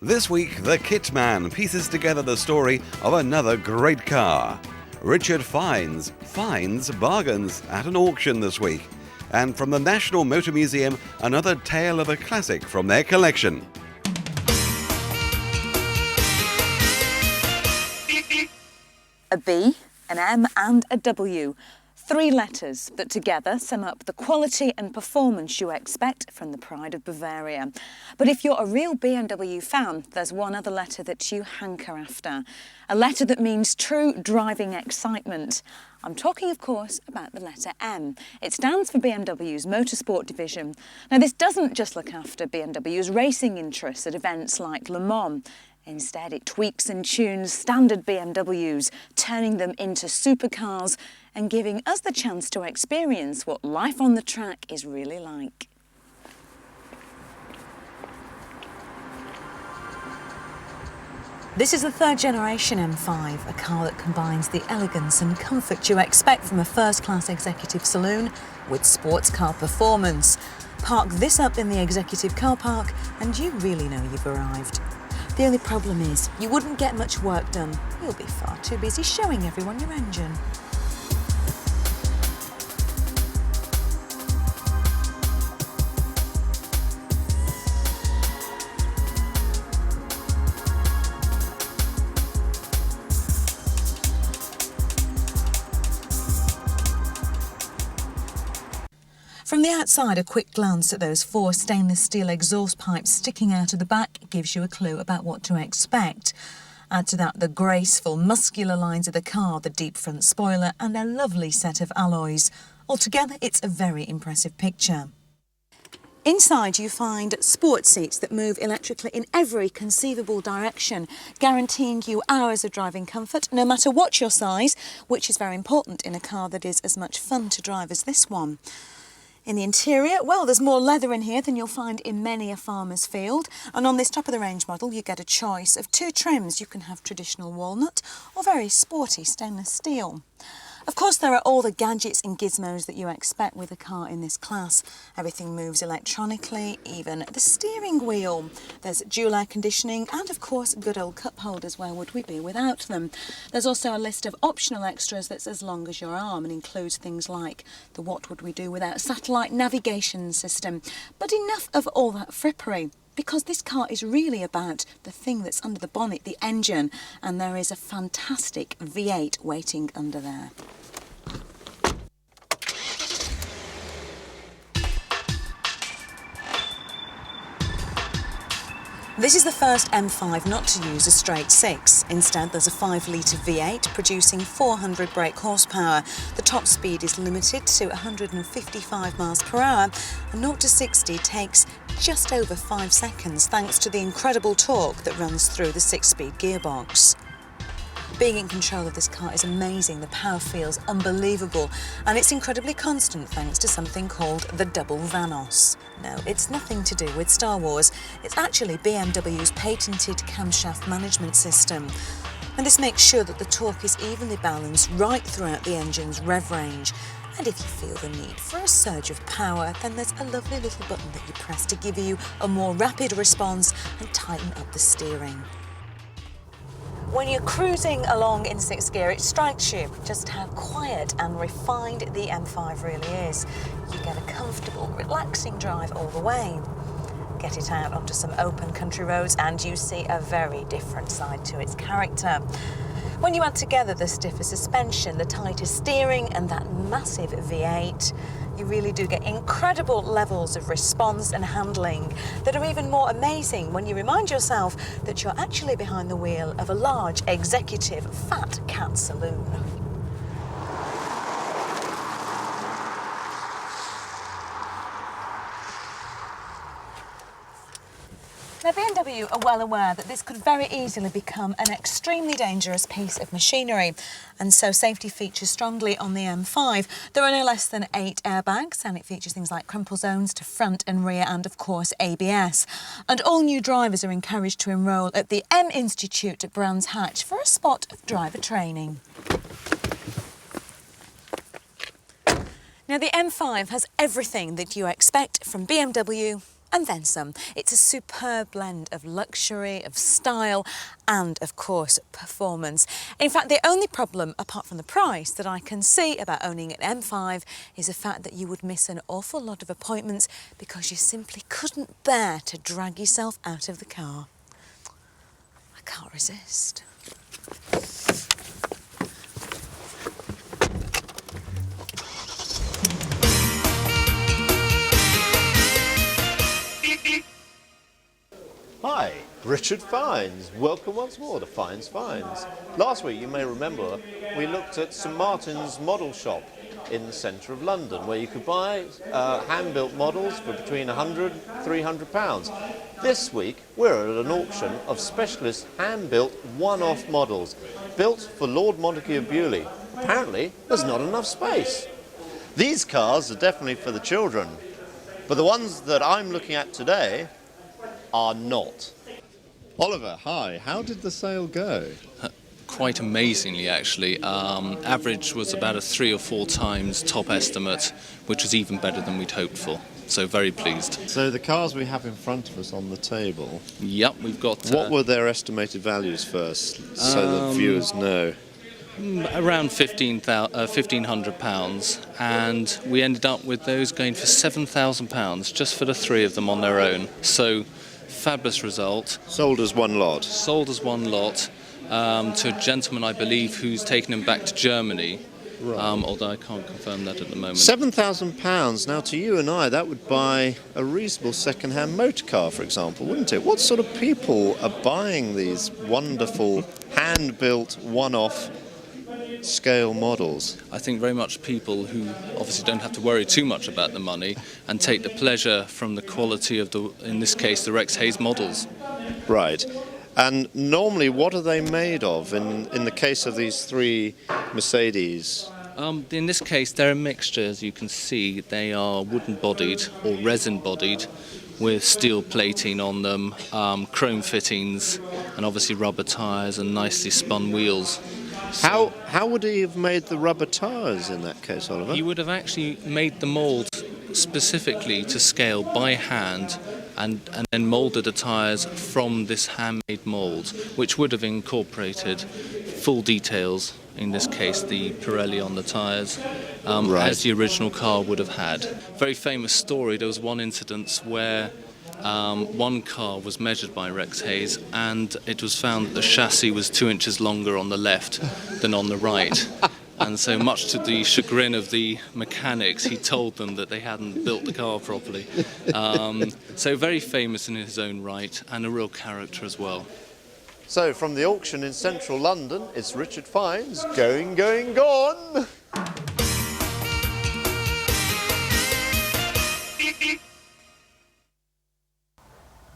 This week, the Kit Man pieces together the story of another great car. Richard finds bargains at an auction this week. And from the National Motor Museum, another tale of a classic from their collection. A B, an M and a W. 3 letters that together sum up the quality and performance you expect from the pride of Bavaria. But if you're a real BMW fan, there's one other letter that you hanker after. A letter that means true driving excitement. I'm talking, of course, about the letter M. It stands for BMW's Motorsport division. Now, this doesn't just look after BMW's racing interests at events like Le Mans. Instead, it tweaks and tunes standard BMWs, turning them into supercars and giving us the chance to experience what life on the track is really like. This is the 3rd generation M5, a car that combines the elegance and comfort you expect from a first-class executive saloon with sports car performance. Park this up in the executive car park and you really know you've arrived. The only problem is, you wouldn't get much work done. You'll be far too busy showing everyone your engine. From the outside, a quick glance at those 4 stainless steel exhaust pipes sticking out of the back gives you a clue about what to expect. Add to that the graceful, muscular lines of the car, the deep front spoiler and a lovely set of alloys. Altogether, it's a very impressive picture. Inside you find sports seats that move electrically in every conceivable direction, guaranteeing you hours of driving comfort, no matter what your size, which is very important in a car that is as much fun to drive as this one. In the interior, well, there's more leather in here than you'll find in many a farmer's field. And on this top-of-the-range model, you get a choice of 2 trims. You can have traditional walnut or very sporty stainless steel. Of course, there are all the gadgets and gizmos that you expect with a car in this class. Everything moves electronically, even the steering wheel. There's dual air conditioning and, of course, good old cup holders. Where would we be without them? There's also a list of optional extras that's as long as your arm and includes things like the what would we do without satellite navigation system. But enough of all that frippery, because this car is really about the thing that's under the bonnet, the engine, and there is a fantastic V8 waiting under there. This is the first M5 not to use a straight 6. Instead, there's a 5-litre V8 producing 400 brake horsepower. The top speed is limited to 155 miles per hour, and 0 to 60 takes just over 5 seconds thanks to the incredible torque that runs through the 6-speed gearbox. Being in control of this car is amazing. The power feels unbelievable, and it's incredibly constant thanks to something called the double Vanos. No, it's nothing to do with Star Wars. It's actually BMW's patented camshaft management system. And this makes sure that the torque is evenly balanced right throughout the engine's rev range. And if you feel the need for a surge of power, then there's a lovely little button that you press to give you a more rapid response and tighten up the steering. When you're cruising along in 6th gear, it strikes you just how quiet and refined the M5 really is. You get a comfortable, relaxing drive all the way. Get it out onto some open country roads and you see a very different side to its character. When you add together the stiffer suspension, the tighter steering and that massive V8, you really do get incredible levels of response and handling that are even more amazing when you remind yourself that you're actually behind the wheel of a large, executive, fat cat saloon. Now, BMW are well aware that this could very easily become an extremely dangerous piece of machinery, and so safety features strongly on the M5. There are no less than 8 airbags, and it features things like crumple zones to front and rear, and of course ABS. And all new drivers are encouraged to enrol at the M Institute at Brands Hatch for a spot of driver training. Now, the M5 has everything that you expect from BMW And then some. It's a superb blend of luxury, of style, and of course, performance. In fact, the only problem, apart from the price, that I can see about owning an M5 is the fact that you would miss an awful lot of appointments because you simply couldn't bear to drag yourself out of the car. I can't resist. Hi, Richard Fiennes. Welcome once more to Fiennes Finds. Last week, you may remember, we looked at St Martin's model shop in the centre of London, where you could buy hand-built models for between £100 and £300. This week, we're at an auction of specialist hand-built one-off models, built for Lord Montague of Bewley. Apparently, there's not enough space. These cars are definitely for the children, but the ones that I'm looking at today are not. Oliver, hi. How did the sale go? Quite amazingly, actually. Average was about a 3 or 4 times top estimate, which was even better than we'd hoped for. So very pleased. So the cars we have in front of us on the table. Yep, we've got. What were their estimated values first, so the viewers know? Around £1,500, and we ended up with those going for £7,000 just for the 3 of them on their own. So fabulous result. Sold as one lot. Sold as one lot to a gentleman, I believe, who's taken them back to Germany. Right. Although I can't confirm that at the moment. £7,000. Now, to you and I, that would buy a reasonable second-hand motor car, for example, wouldn't it? What sort of people are buying these wonderful hand-built one-off scale models? I think very much people who obviously don't have to worry too much about the money and take the pleasure from the quality of the, in this case, the Rex Hayes models. Right. And normally, what are they made of? In the case of these 3 Mercedes? In this case, they're a mixture, as you can see. They are wooden-bodied or resin-bodied with steel plating on them, chrome fittings, and obviously rubber tyres and nicely spun wheels. How would he have made the rubber tyres in that case, Oliver? He would have actually made the mould specifically to scale by hand and then moulded the tyres from this handmade mould, which would have incorporated full details, in this case the Pirelli on the tyres, right, as the original car would have had. Very famous story, there was one incident where one car was measured by Rex Hayes and it was found that the chassis was 2 inches longer on the left than on the right. And so, much to the chagrin of the mechanics, he told them that they hadn't built the car properly. So very famous in his own right, and a real character as well. So, from the auction in central London, it's Richard Fiennes, going, going, gone!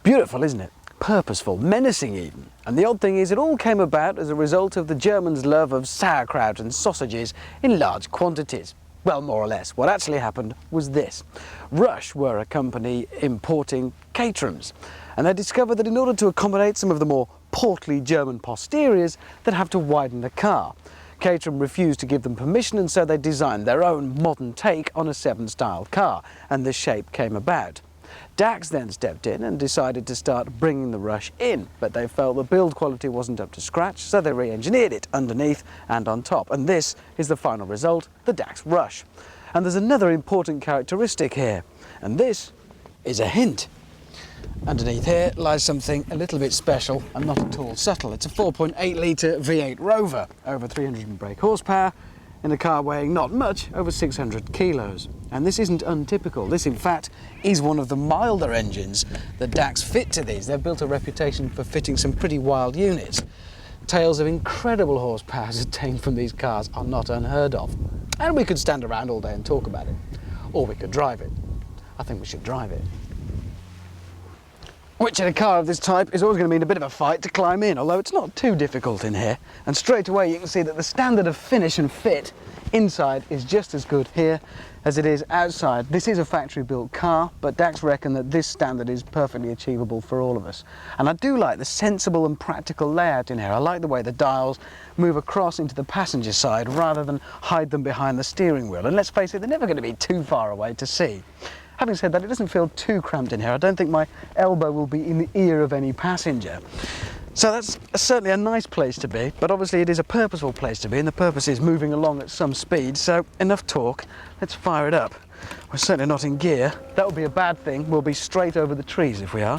Beautiful, isn't it? Purposeful, menacing even. And the odd thing is, it all came about as a result of the Germans' love of sauerkraut and sausages in large quantities. Well, more or less. What actually happened was this. Rush were a company importing caterhams, and they discovered that in order to accommodate some of the more portly German posteriors, they'd have to widen the car. Caterham refused to give them permission, and so they designed their own modern take on a 7-style car, and this shape came about. DAX then stepped in and decided to start bringing the Rush in, but they felt the build quality wasn't up to scratch, so they re-engineered it underneath and on top. And this is the final result, the DAX Rush. And there's another important characteristic here, and this is a hint. Underneath here lies something a little bit special and not at all subtle. It's a 4.8 litre V8 Rover, over 300 brake horsepower, in a car weighing not much, over 600 kilos. And this isn't untypical. This, in fact, is one of the milder engines that DAX fit to these. They've built a reputation for fitting some pretty wild units. Tales of incredible horsepower attained from these cars are not unheard of. And we could stand around all day and talk about it. Or we could drive it. I think we should drive it. Which in a car of this type is always going to mean a bit of a fight to climb in, although it's not too difficult in here. And straight away you can see that the standard of finish and fit inside is just as good here as it is outside. This is a factory built car, but DAX reckon that this standard is perfectly achievable for all of us. And I do like the sensible and practical layout in here. I like the way the dials move across into the passenger side rather than hide them behind the steering wheel. And let's face it, they're never going to be too far away to see. Having said that, it doesn't feel too cramped in here. I don't think my elbow will be in the ear of any passenger. So that's certainly a nice place to be, but obviously it is a purposeful place to be, and the purpose is moving along at some speed, so enough talk, let's fire it up. We're certainly not in gear. That would be a bad thing. We'll be straight over the trees if we are.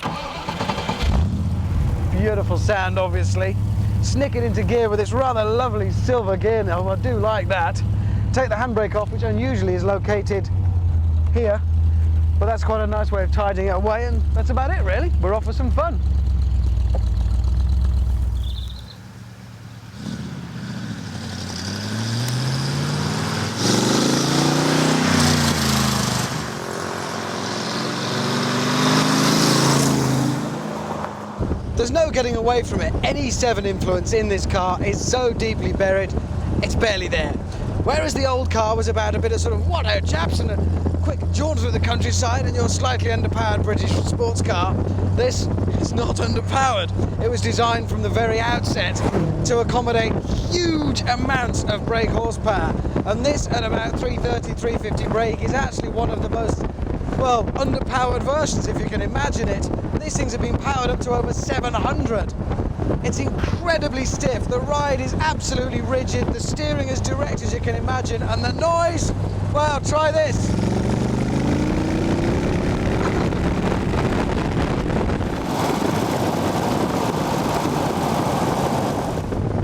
Beautiful sound, obviously. Snick it into gear with its rather lovely silver gear knob. I do like that. Take the handbrake off, which unusually is located here, but that's quite a nice way of tidying it away, and that's about it really. We're off for some fun. There's no getting away from it. Any 7 influence in this car is so deeply buried, it's barely there. Whereas the old car was about a bit of sort of what-ho chaps and a quick jaunt through the countryside and your slightly underpowered British sports car, this is not underpowered. It was designed from the very outset to accommodate huge amounts of brake horsepower, and this at about 330, 350 brake is actually one of the most, well, underpowered versions, if you can imagine it. These things have been powered up to over 700. It's incredibly stiff, the ride is absolutely rigid, the steering as direct as you can imagine, and the noise, well, try this.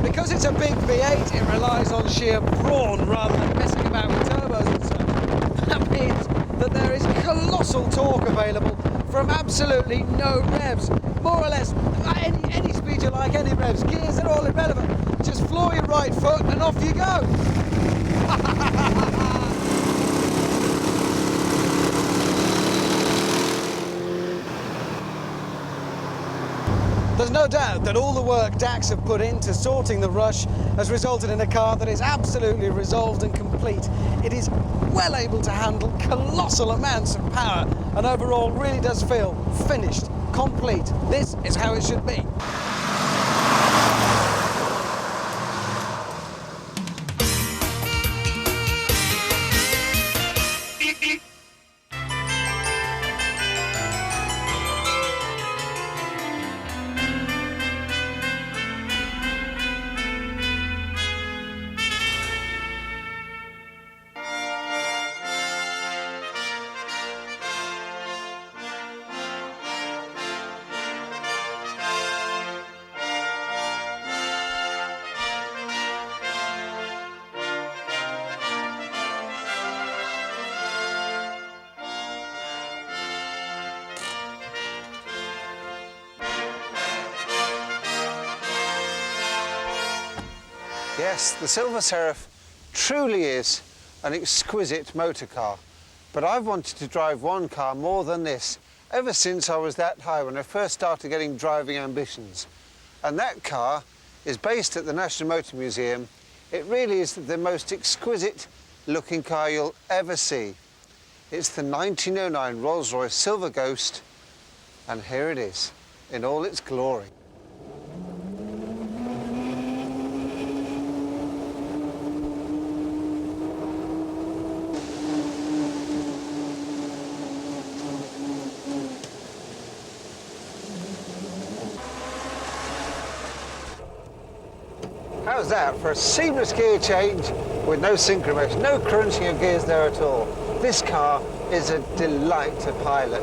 Because it's a big V8, it relies on sheer brawn rather than messing about with turbos and so. That means that there is colossal torque available from absolutely no revs. More or less, any speed you like, any revs. Gears, they're all irrelevant. Just floor your right foot and off you go. There's no doubt that all the work DAX have put into sorting the Rush has resulted in a car that is absolutely resolved and complete. It is well able to handle colossal amounts of power and overall really does feel finished, complete. This is how it should be. Yes, the Silver Seraph truly is an exquisite motor car, but I've wanted to drive one car more than this ever since I was that high when I first started getting driving ambitions. And that car is based at the National Motor Museum. It really is the most exquisite looking car you'll ever see. It's the 1909 Rolls Royce Silver Ghost, and here it is in all its glory. How's that for a seamless gear change with no synchromesh, no crunching of gears there at all? This car is a delight to pilot.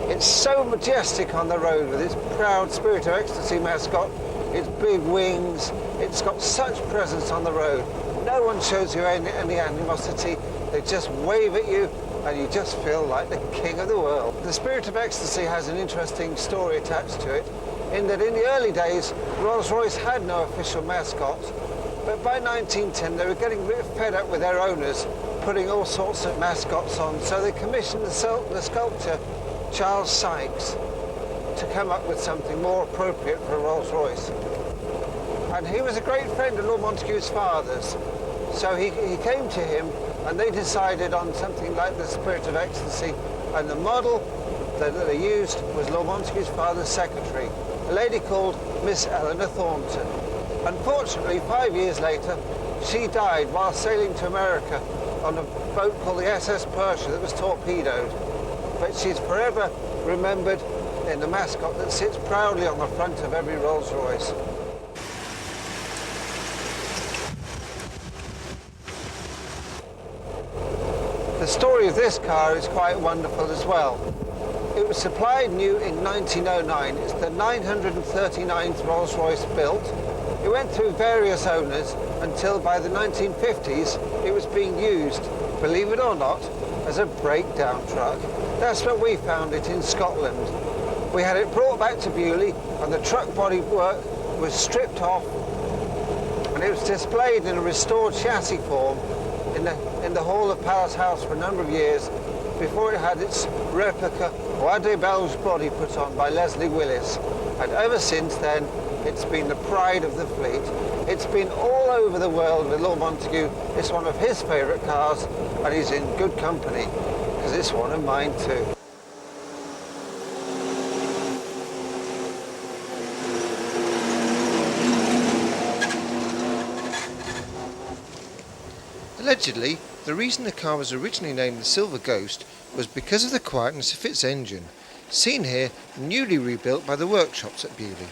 It's so majestic on the road with its proud Spirit of Ecstasy mascot, its big wings. It's got such presence on the road. No one shows you any animosity. They just wave at you and you just feel like the king of the world. The Spirit of Ecstasy has an interesting story attached to it, in that in the early days, Rolls-Royce had no official mascot, but by 1910 they were getting a bit fed up with their owners putting all sorts of mascots on, so they commissioned the sculptor Charles Sykes to come up with something more appropriate for Rolls-Royce. And he was a great friend of Lord Montagu's father's, so he came to him and they decided on something like the Spirit of Ecstasy, and the model that they used was Lord Montagu's father's secretary, a lady called Miss Eleanor Thornton. Unfortunately, 5 years later, she died while sailing to America on a boat called the SS Persia that was torpedoed. but she's forever remembered in the mascot that sits proudly on the front of every Rolls Royce. The story of this car is quite wonderful as well. It was supplied new in 1909. It's the 939th Rolls Royce built. It went through various owners until by the 1950s it was being used, believe it or not, as a breakdown truck. That's when we found it in Scotland. We had it brought back to Beaulieu and the truck body work was stripped off and it was displayed in a restored chassis form in the hall of Palace House for a number of years before it had its replica Roi des Belges body put on by Leslie Willis. And ever since then, it's been the pride of the fleet. It's been all over the world with Lord Montague. It's one of his favourite cars, and he's in good company, because it's one of mine too. Allegedly, the reason the car was originally named the Silver Ghost was because of the quietness of its engine, seen here newly rebuilt by the workshops at Beaulieu.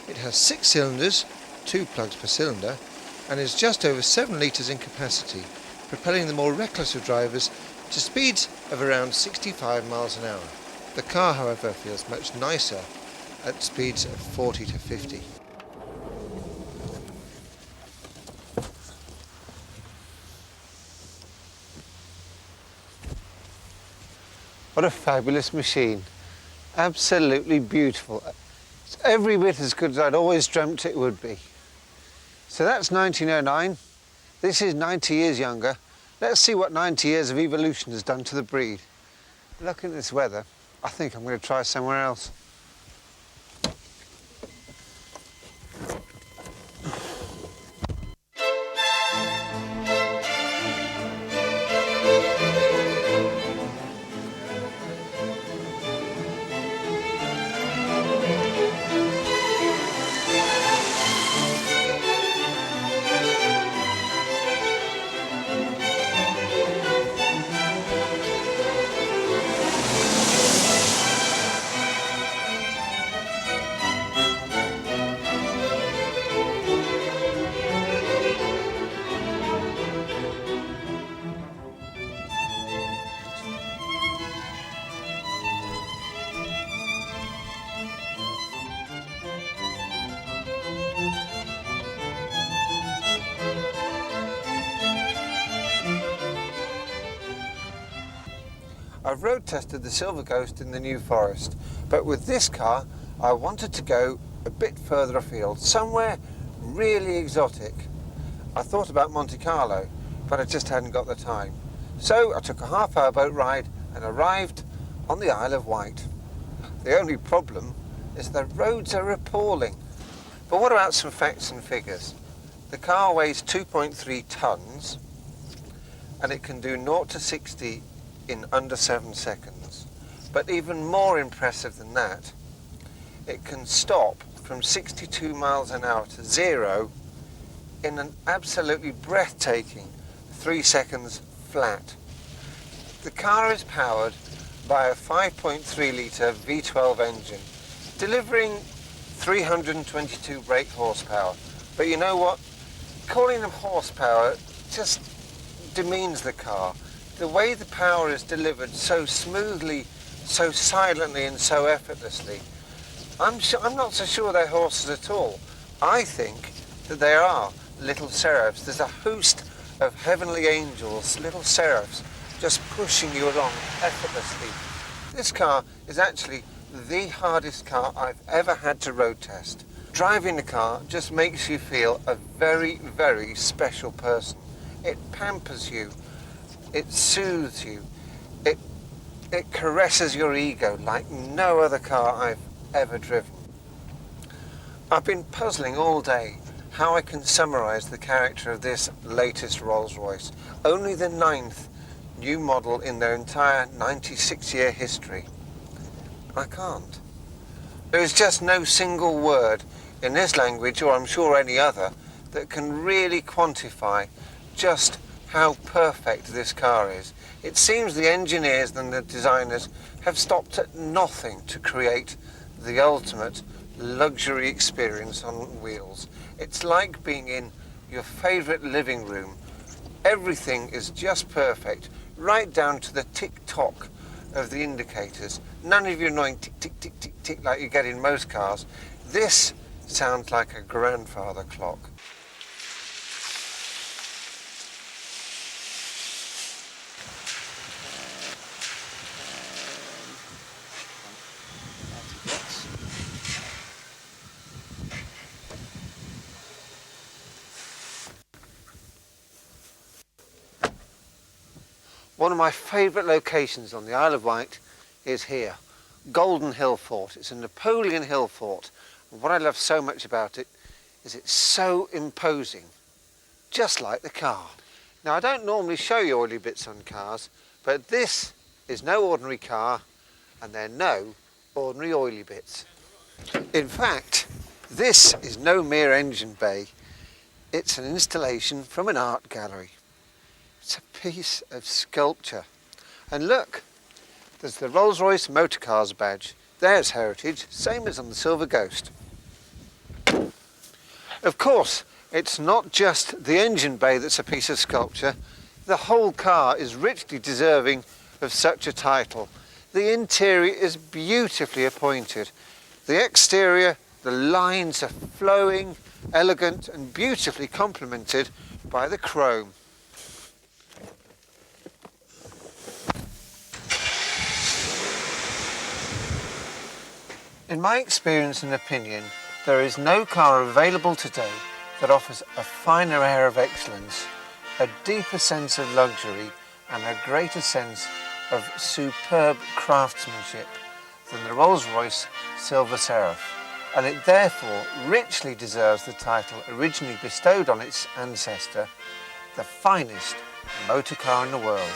It has 6 cylinders, 2 plugs per cylinder, and is just over 7 litres in capacity, propelling the more reckless of drivers to speeds of around 65 miles an hour. The car, however, feels much nicer at speeds of 40 to 50. What a fabulous machine. Absolutely beautiful. It's every bit as good as I'd always dreamt it would be. So that's 1909. This is 90 years younger. Let's see what 90 years of evolution has done to the breed. Looking at this weather, I think I'm going to try somewhere else. I've road tested the Silver Ghost in the New Forest, but with this car I wanted to go a bit further afield, somewhere really exotic. I thought about Monte Carlo, but I just hadn't got the time. So I took a half-hour boat ride and arrived on the Isle of Wight. The only problem is the roads are appalling. But what about some facts and figures? The car weighs 2.3 tonnes and it can do 0 to 60 in under 7 seconds. But even more impressive than that, it can stop from 62 miles an hour to 0 in an absolutely breathtaking 3 seconds flat. The car is powered by a 5.3 litre V12 engine, delivering 322 brake horsepower. But you know what? Calling them horsepower just demeans the car. The way the power is delivered so smoothly, so silently and so effortlessly, I'm not so sure they're horses at all. I think that they are little seraphs. There's a host of heavenly angels, little seraphs, just pushing you along effortlessly. This car is actually the hardest car I've ever had to road test. Driving the car just makes you feel a very, very special person. It pampers you. It soothes you. It caresses your ego like no other car I've ever driven. I've been puzzling all day how I can summarise the character of this latest Rolls-Royce, only the 9th new model in their entire 96-year history. I can't. There is just no single word in this language, or I'm sure any other, that can really quantify just how perfect this car is. It seems the engineers and the designers have stopped at nothing to create the ultimate luxury experience on wheels. It's like being in your favourite living room. Everything is just perfect, right down to the tick-tock of the indicators. None of your annoying tick-tick-tick-tick like you get in most cars. This sounds like a grandfather clock. One of my favourite locations on the Isle of Wight is here, Golden Hill Fort. It's a Napoleon hill fort. And what I love so much about it is it's so imposing, just like the car. Now, I don't normally show you oily bits on cars, but this is no ordinary car, and they're no ordinary oily bits. In fact, this is no mere engine bay. It's an installation from an art gallery. It's a piece of sculpture. And look, there's the Rolls Royce Motor Cars badge. There's heritage, same as on the Silver Ghost. Of course, it's not just the engine bay that's a piece of sculpture. The whole car is richly deserving of such a title. The interior is beautifully appointed. The exterior, the lines are flowing, elegant and beautifully complemented by the chrome. In my experience and opinion, there is no car available today that offers a finer air of excellence, a deeper sense of luxury and a greater sense of superb craftsmanship than the Rolls Royce Silver Seraph, and it therefore richly deserves the title originally bestowed on its ancestor, the finest motor car in the world.